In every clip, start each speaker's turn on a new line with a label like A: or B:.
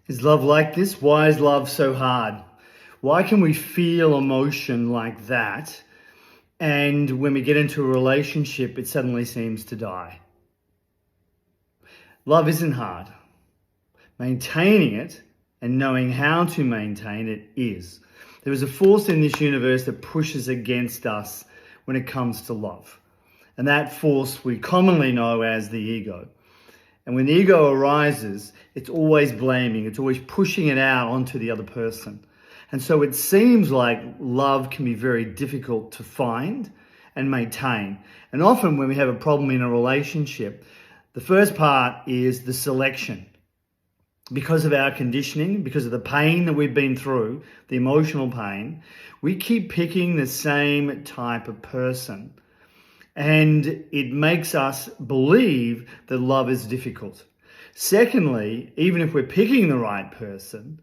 A: Is love like this? Why is love so hard? Why can we feel emotion like that, and when we get into a relationship, it suddenly seems to die? Love isn't hard. Maintaining it and knowing how to maintain it is. There is a force in this universe that pushes against us when it comes to love. And that force we commonly know as the ego. And when the ego arises, it's always blaming, it's always pushing it out onto the other person. And so it seems like love can be very difficult to find and maintain. And often when we have a problem in a relationship, the first part is the selection. Because of our conditioning, because of the pain that we've been through, the emotional pain, we keep picking the same type of person. And it makes us believe that love is difficult. Secondly, even if we're picking the right person,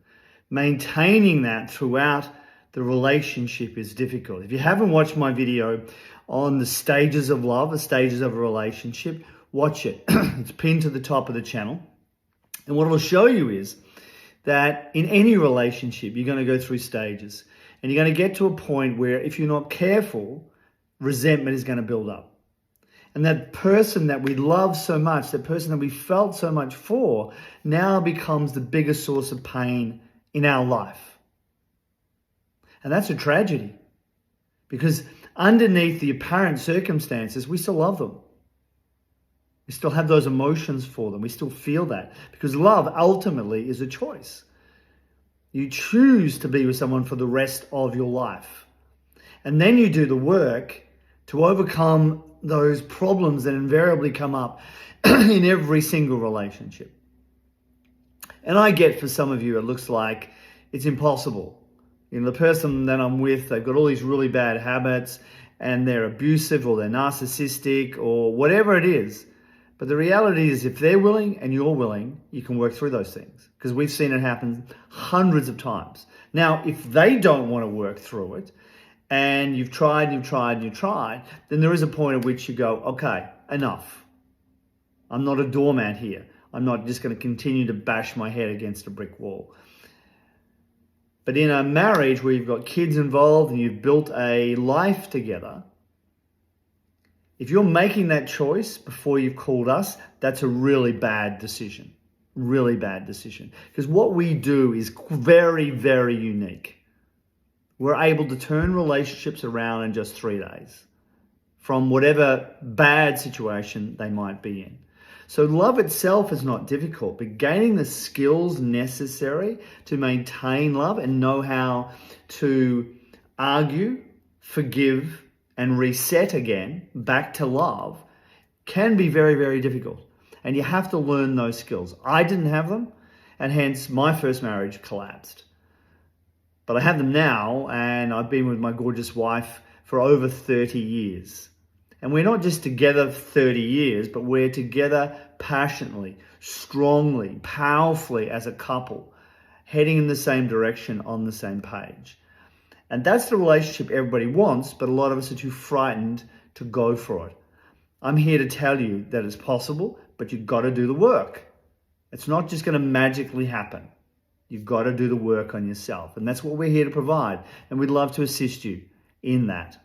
A: maintaining that throughout the relationship is difficult. If you haven't watched my video on the stages of love, the stages of a relationship, watch it. It's pinned to the top of the channel. And what it'll show you is that in any relationship, you're going to go through stages. And you're going to get to a point where if you're not careful, resentment is going to build up. And that person that we love so much, that person that we felt so much for, now becomes the biggest source of pain in our life. And that's a tragedy. Because underneath the apparent circumstances, we still love them. We still have those emotions for them. We still feel that. Because love ultimately is a choice. You choose to be with someone for the rest of your life. And then you do the work to overcome those problems that invariably come up in every single relationship. And I get for some of you, it looks like it's impossible. You know, the person that I'm with, they've got all these really bad habits and they're abusive or they're narcissistic or whatever it is. But the reality is if they're willing and you're willing, you can work through those things because we've seen it happen hundreds of times. Now, if they don't want to work through it and you've tried, then there is a point at which you go, okay, enough. I'm not a doormat here. I'm not just going to continue to bash my head against a brick wall. But in a marriage where you've got kids involved and you've built a life together, if you're making that choice before you've called us, that's a really bad decision. Really bad decision. Because what we do is very, very unique. We're able to turn relationships around in just 3 days from whatever bad situation they might be in. So love itself is not difficult, but gaining the skills necessary to maintain love and know how to argue, forgive, and reset again back to love can be very, very difficult. And you have to learn those skills. I didn't have them, and hence my first marriage collapsed. But I have them now, and I've been with my gorgeous wife for over 30 years. And we're not just together 30 years, but we're together passionately, strongly, powerfully as a couple, heading in the same direction on the same page. And that's the relationship everybody wants, but a lot of us are too frightened to go for it. I'm here to tell you that it's possible, but you've got to do the work. It's not just going to magically happen. You've got to do the work on yourself. And that's what we're here to provide. And we'd love to assist you in that.